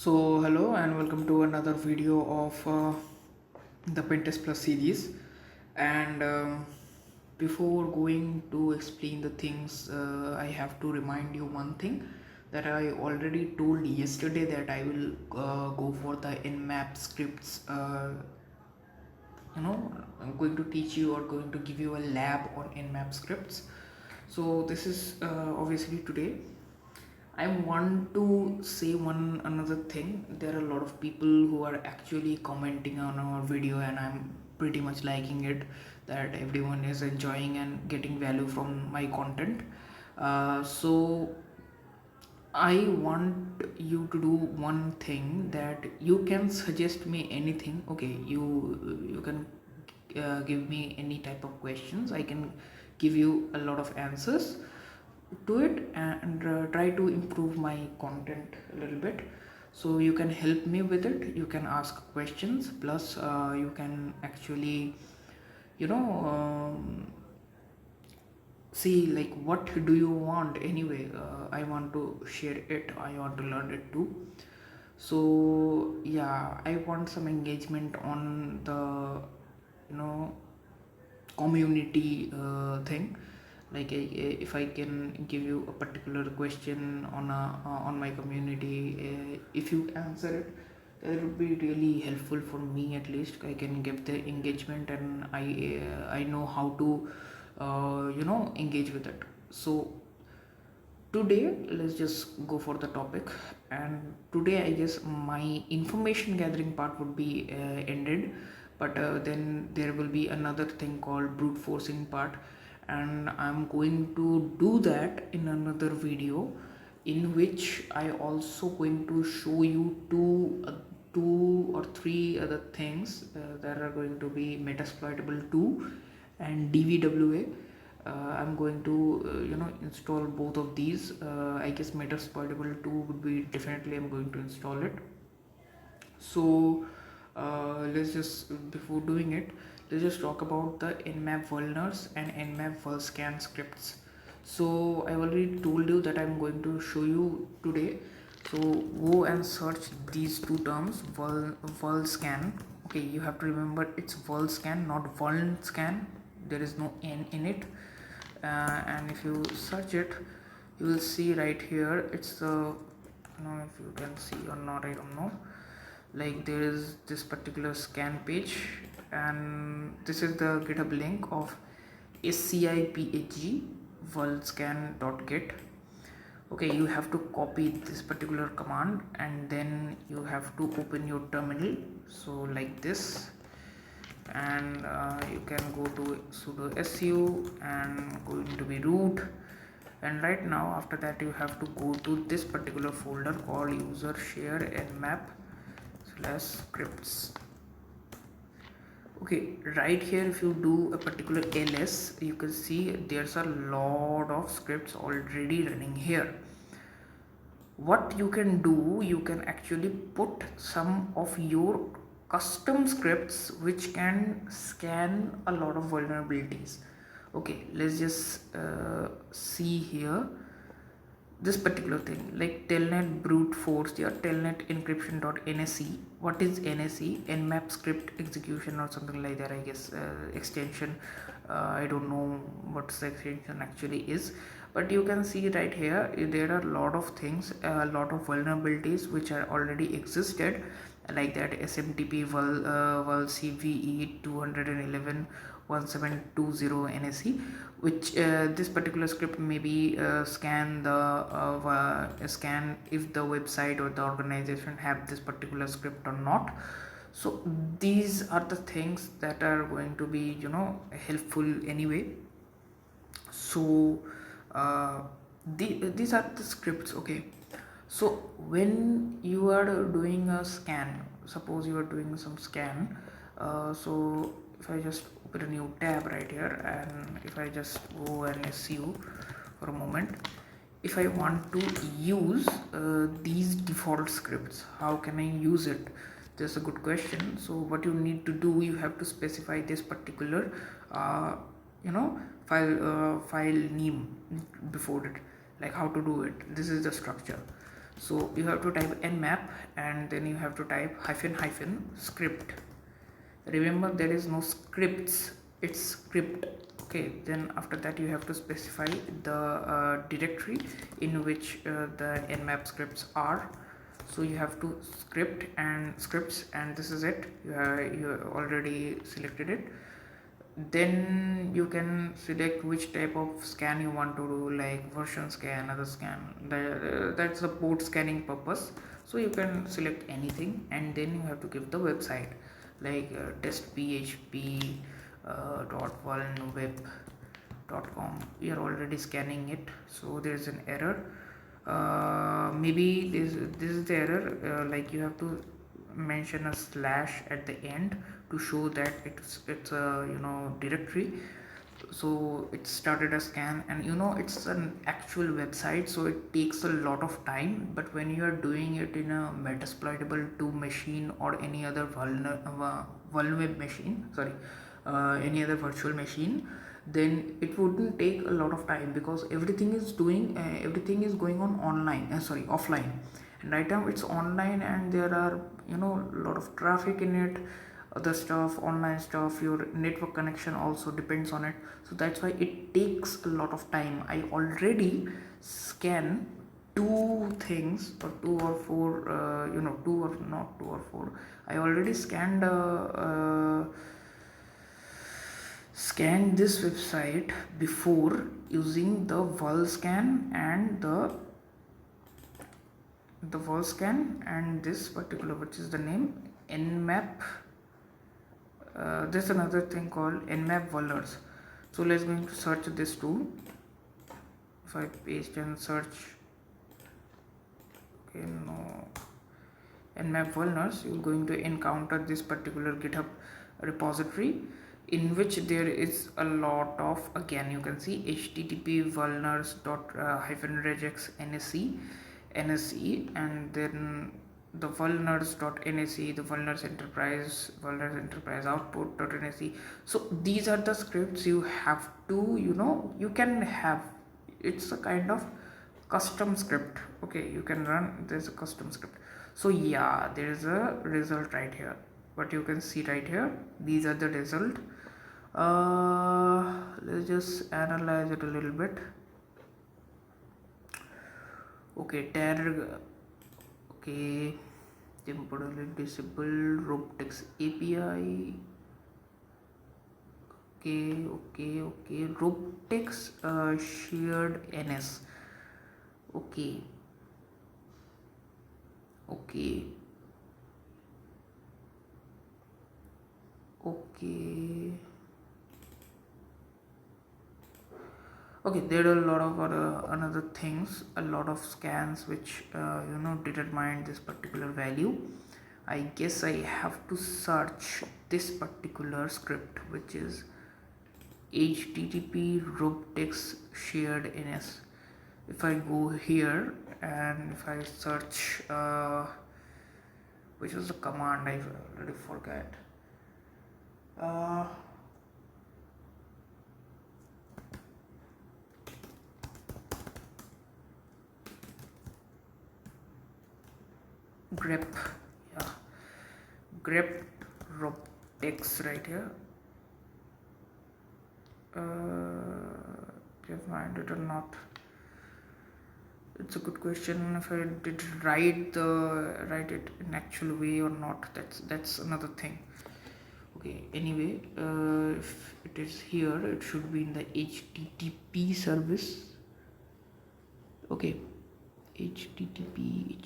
So hello and welcome to another video of the Pentest Plus series. And before going to explain the things, I have to remind you one thing that I already told yesterday, that I will go for the Nmap scripts. I'm going to teach you or going to give you a lab on Nmap scripts. So this is obviously today. I want to say one another thing. There are a lot of people who are actually commenting on our video, and I'm pretty much liking it, that everyone is enjoying and getting value from my content. So I want you to do one thing, that you can suggest me anything. Okay, you can give me any type of questions. I can give you a lot of answers to it, and try to improve my content a little bit. So you can help me with it. You can ask questions, plus you can actually you know um, see, like, what do you want anyway. I want to share it, I want to learn it too. So yeah, I want some engagement on the you know community thing. Like, if I can give you a particular question on my community, if you answer it, that would be really helpful for me. At least I can get the engagement, and I know how to engage with it. So today let's just go for the topic. And today, I guess, my information gathering part would be ended, but then there will be another thing called brute forcing part, and I'm going to do that in another video, in which I also going to show you two or three other things that are going to be metasploitable 2 and dvwa. I'm going to install both of these. I guess metasploitable 2 would be definitely, I'm going to install it. So let's just, before doing it, let's just talk about the nmap vulners and nmap vulscan scripts. So I already told you that I'm going to show you today. So go and search these two terms, vulscan. Okay, you have to remember it's vulscan, not vulnscan. There is no n in it. And if you search it, you will see right here, it's the, if you can see or not, I don't know. Like, there is this particular scan page, and this is the github link of sciphg vulscan.git. okay, you have to copy this particular command, and then you have to open your terminal, so like this. And you can go to sudo su and going to be root. And right now, after that, you have to go to this particular folder called user share nmap /scripts. okay, right here, if you do a particular ls, you can see there's a lot of scripts already running here. What you can do, you can actually put some of your custom scripts which can scan a lot of vulnerabilities. okay, let's just see here this particular thing, like telnet brute force or telnet encryption.nsc. what is nsc? nmap script execution or something like that, I guess. Extension, I don't know what the extension actually is, but you can see right here, there are a lot of things, a lot of vulnerabilities which are already existed, like that smtp vul cve 211 1720 nsc, which this particular script maybe scan if the website or the organization have this particular script or not. So these are the things that are going to be helpful anyway. So these are the scripts. okay, so when you are doing a scan, suppose you are doing some scan, so if I just open a new tab right here, and if I just go and su for a moment, if I want to use these default scripts, how can I use it? That's a good question. So what you need to do, you have to specify this particular file name before it. Like, how to do it, this is the structure. So you have to type nmap and then you have to type hyphen script. Remember, there is no scripts, it's script. Okay, then after that you have to specify the directory in which the nmap scripts are. So you have to script and scripts, and this is it. You already selected it. Then you can select which type of scan you want to do, like version scan, other scan. That's the port scanning purpose. So you can select anything, and then you have to give the website, like test php .vulnweb.com. We are already scanning it, so there is an error. Maybe this is the error, like you have to mention a slash at the end to show that it's a directory. So it started a scan, and it's an actual website, so it takes a lot of time. But when you are doing it in a metasploitable 2 machine or any other vulnerable machine, sorry, any other virtual machine, then it wouldn't take a lot of time, because everything is going on online, sorry, offline. And right now it's online, and there are a lot of traffic in it, other stuff, online stuff. Your network connection also depends on it, so that's why it takes a lot of time. I already scan two things, or two or four, two or not two or four. I already scanned this website before using the vulscan and the vulscan and this particular, which is the name nmap. There's another thing called nmap vulners. So let's going to search this tool. If I paste and search, okay, no, nmap vulners, you're going to encounter this particular GitHub repository, in which there is a lot of, again you can see, http vulners regex nsc, and then the vulners.nsc, the vulners enterprise output.nsc. So these are the scripts you have to, you can have. It's a kind of custom script. Okay, you can run, there's a custom script. So yeah, there is a result right here, what you can see right here. These are the result. Let's just analyze it a little bit. Okay, okay, temporarily disable robotics API. Okay, robotics shared NS. Okay. Okay, there are a lot of another things, a lot of scans which determine this particular value. I guess I have to search this particular script, which is http robotics shared ns. If I go here and if I search, which was the command, I already forgot. grep, yeah, grep robotics right here. Can I find it or not? It's a good question. If I did write it in actual way or not, that's another thing. Okay, anyway, if it is here, it should be in the http service. Okay, http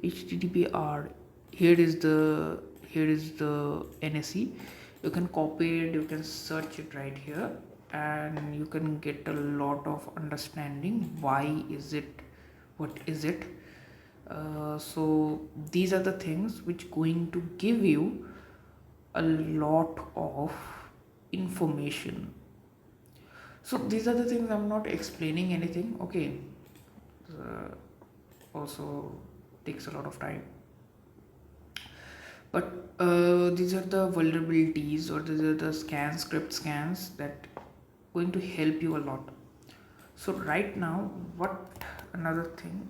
httpr. Here is the NSE. You can copy it, you can search it right here, and you can get a lot of understanding why is it, what is it. So these are the things which going to give you a lot of information. So these are the things, I'm not explaining anything. Okay, also takes a lot of time, but these are the vulnerabilities, or these are the script scans that going to help you a lot. So right now, what another thing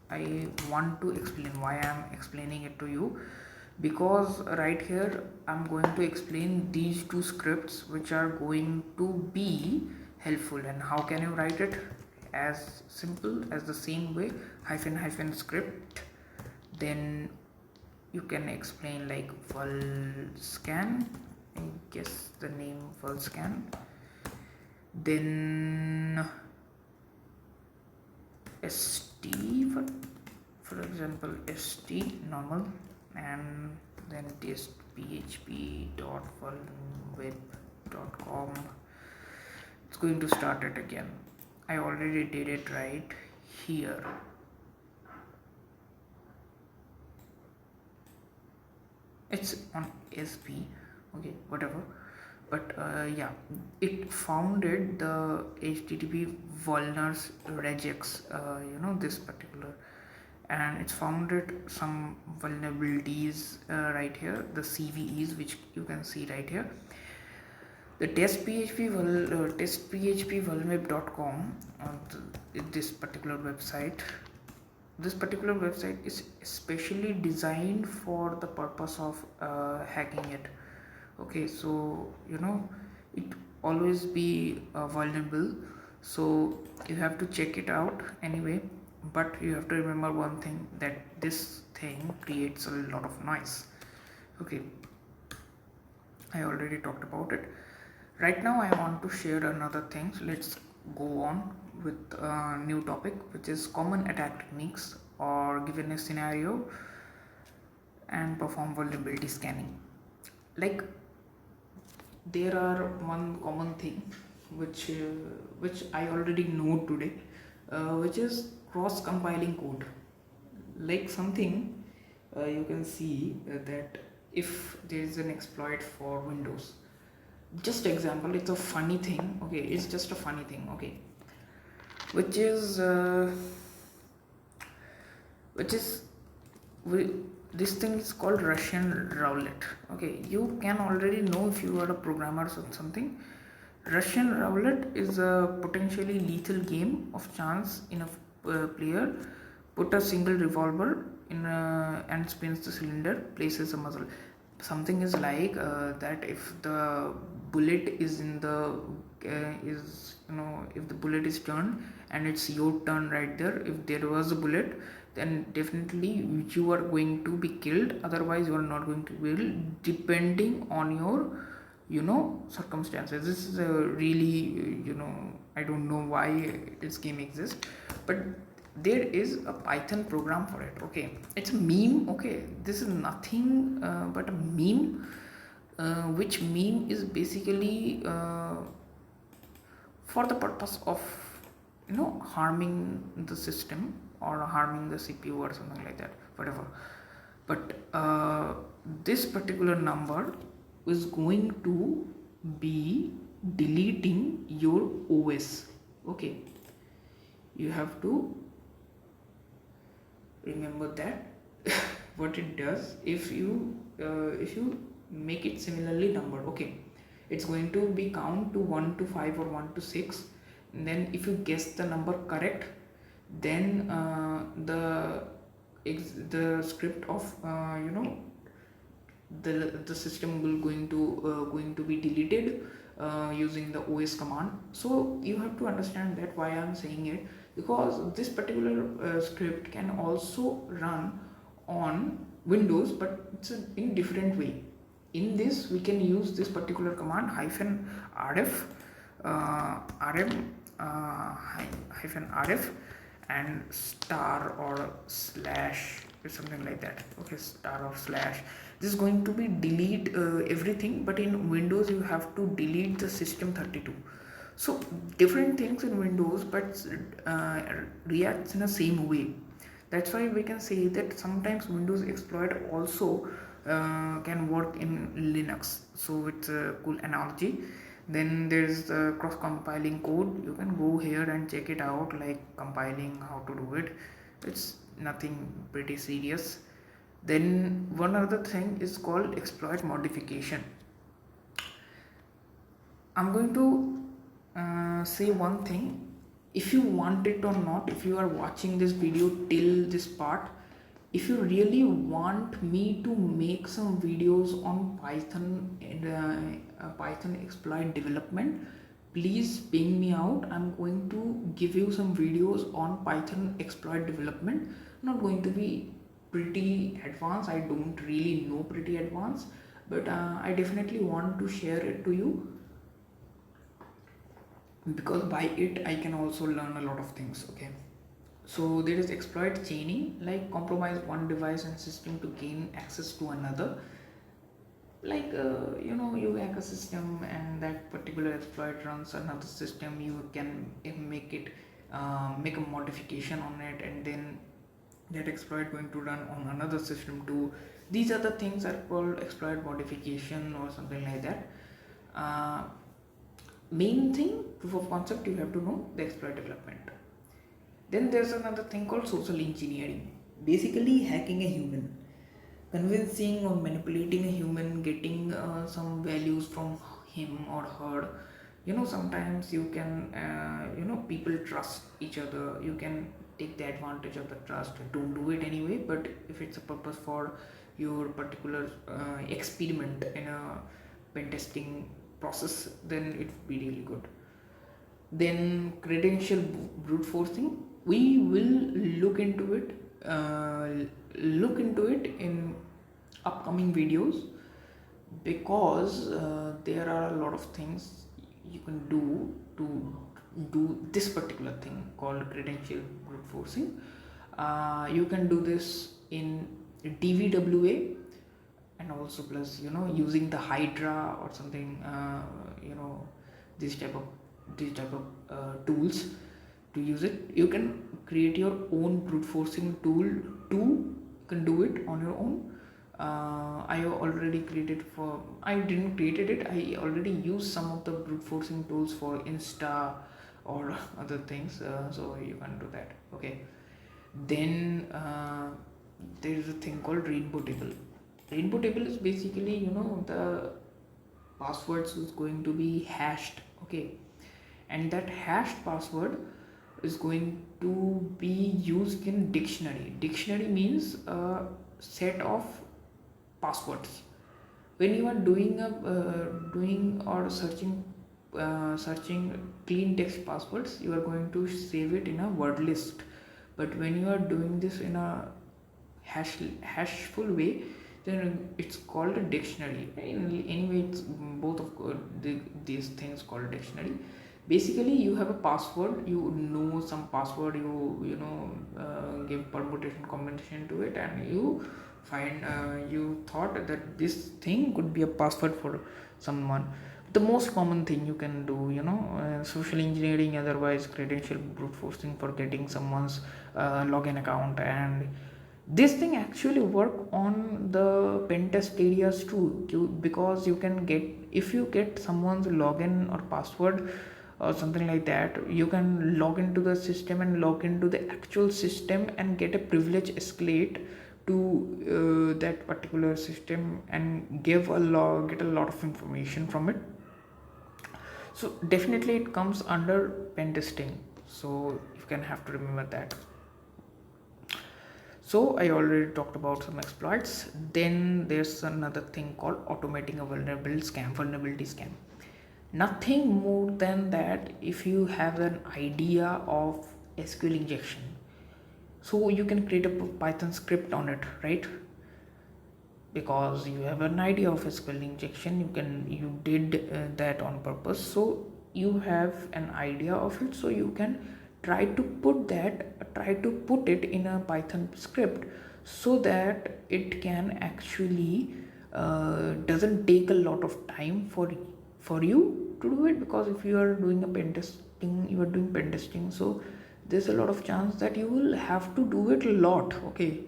I want to explain, why I'm explaining it to you, because right here I'm going to explain these two scripts which are going to be helpful. And how can you write it? As simple as the same way, hyphen hyphen script, then you can explain like full scan, I guess the name full scan, then st for example st normal, and then test php.fullweb.com. It's going to start it again. I already did it right here. It's on sp, okay, whatever. But yeah, it founded the http vulners regex, this particular, and it's founded some vulnerabilities right here, the cves, which you can see right here. The testphp.vulnerweb.com, this particular website is especially designed for the purpose of hacking it. Okay, so it always be vulnerable, so you have to check it out anyway. But you have to remember one thing, that this thing creates a lot of noise. Okay, I already talked about it. Right now I want to share another thing. So let's go on with a new topic, which is common attack techniques, or given a scenario and perform vulnerability scanning. Like, there are one common thing which I already know today, which is cross compiling code. Like something you can see that if there is an exploit for Windows, just example, it's a funny thing, okay, it's just a funny thing, okay, which is this thing is called Russian roulette. Okay, you can already know if you are a programmer or something. Russian roulette is a potentially lethal game of chance in a player put a single revolver in and spins the cylinder, places a muzzle. Something is like that if the bullet is in the if the bullet is turned and it's your turn right there, if there was a bullet, then definitely you are going to be killed, otherwise you are not going to be killed, depending on your circumstances. This is a really I don't know why this game exists, but there is a Python program for it. Okay, it's a meme. Okay, this is nothing but a meme, which meme is basically for the purpose of harming the system or harming the CPU or something like that, whatever. But this particular number is going to be deleting your OS. Okay, you have to remember that what it does. If you make it similarly numbered, okay, it's going to be count to 1 to 5 or 1 to 6, and then if you guess the number correct, then the script of the system will going to be deleted using the OS command. So you have to understand that why I'm saying it, because this particular script can also run on Windows, but it's in different way. In this, we can use this particular command -rf -rf and star or slash or something like that. Okay, star or slash. This is going to be delete everything, but in Windows you have to delete the system32. So different things in Windows, but reacts in the same way. That's why we can say that sometimes Windows exploit also can work in Linux. So it's a cool analogy. Then there's the cross compiling code. You can go here and check it out, like compiling, how to do it. It's nothing pretty serious. Then one other thing is called exploit modification. I'm going to say one thing. If you want it or not, if you are watching this video till this part, if you really want me to make some videos on Python and Python exploit development, please ping me out. I'm going to give you some videos on Python exploit development. Not going to be pretty advanced. I don't really know pretty advanced, but I definitely want to share it to you, because by it I can also learn a lot of things. Okay, so there is exploit chaining, like compromise one device and system to gain access to another. Like you hack a system and that particular exploit runs another system, you can make it make a modification on it, and then that exploit going to run on another system too. These are the things are called exploit modification or something like that. Main thing, proof of concept, you have to know the exploit development. Then there's another thing called social engineering, basically hacking a human, convincing or manipulating a human, getting some values from him or her. Sometimes you can people trust each other, you can take the advantage of the trust. Don't do it anyway, but if it's a purpose for your particular experiment in a pen testing process, then it would be really good. Then credential brute forcing, we will look into it in upcoming videos, because there are a lot of things you can do to do this particular thing called credential brute forcing. You can do this in DVWA, and also plus using the Hydra or something, this type of tools to use it. You can create your own brute forcing tool too. You can do it on your own. I already created I didn't created it, I already used some of the brute forcing tools for Insta or other things, so you can do that. Okay, then there is a thing called rainbow table. Rainbow table is basically the passwords is going to be hashed. Okay, and that hashed password is going to be used in dictionary. Dictionary means a set of passwords. When you are doing or searching clean text passwords, you are going to save it in a word list. But when you are doing this in a hashful way, then it's called a dictionary. Anyway, it's both of these things called dictionary. Basically, you have a password, you know some password, give permutation combination to it, and you find you thought that this thing could be a password for someone. The most common thing you can do, social engineering, otherwise credential brute forcing, for getting someone's login account. And this thing actually work on the pen test areas too, because you can get, if you get someone's login or password or something like that, you can log into the system and log into the actual system and get a privilege escalate to that particular system and get a lot of information from it. So definitely it comes under pen testing, so you can have to remember that. So I already talked about some exploits. Then there's another thing called automating a vulnerability scan. Nothing more than that. If you have an idea of SQL injection, so you can create a Python script on it, right? Because you have an idea of SQL injection, you did that on purpose, so you have an idea of it, so you can try to put it in a Python script, so that it can actually doesn't take a lot of time for you to do it. Because if you are doing pen testing, so there's a lot of chance that you will have to do it a lot. Okay,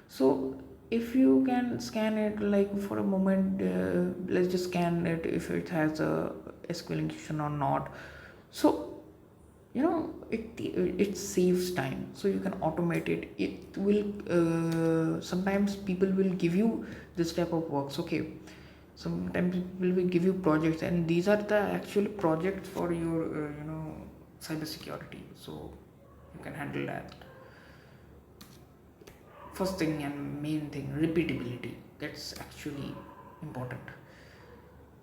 so if you can scan it, like for a moment, let's just scan it if it has a SQL injection or not. So it saves time, so you can automate it. It will sometimes people will give you this type of works. Okay, Sometimes people will give you projects, and these are the actual projects for your cybersecurity, so you can handle that. First thing and main thing, repeatability. That's actually important.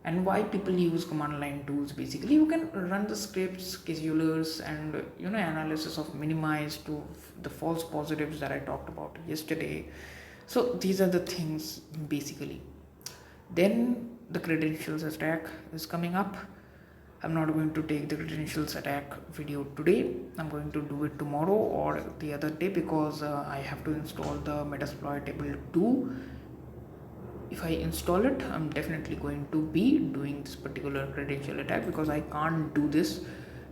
And why people use command line tools? Basically, you can run the scripts, schedulers, and analysis of minimize to the false positives that I talked about yesterday. So these are the things basically. Then the credentials attack is coming up. I'm not going to take the credentials attack video today. I'm going to do it tomorrow or the other day, because I have to install the Metasploit table 2. If I install it, I'm definitely going to be doing this particular credential attack, because I can't do this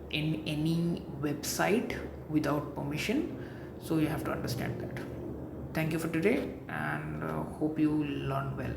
in any website without permission. So you have to understand that. Thank you for today, and hope you learn well.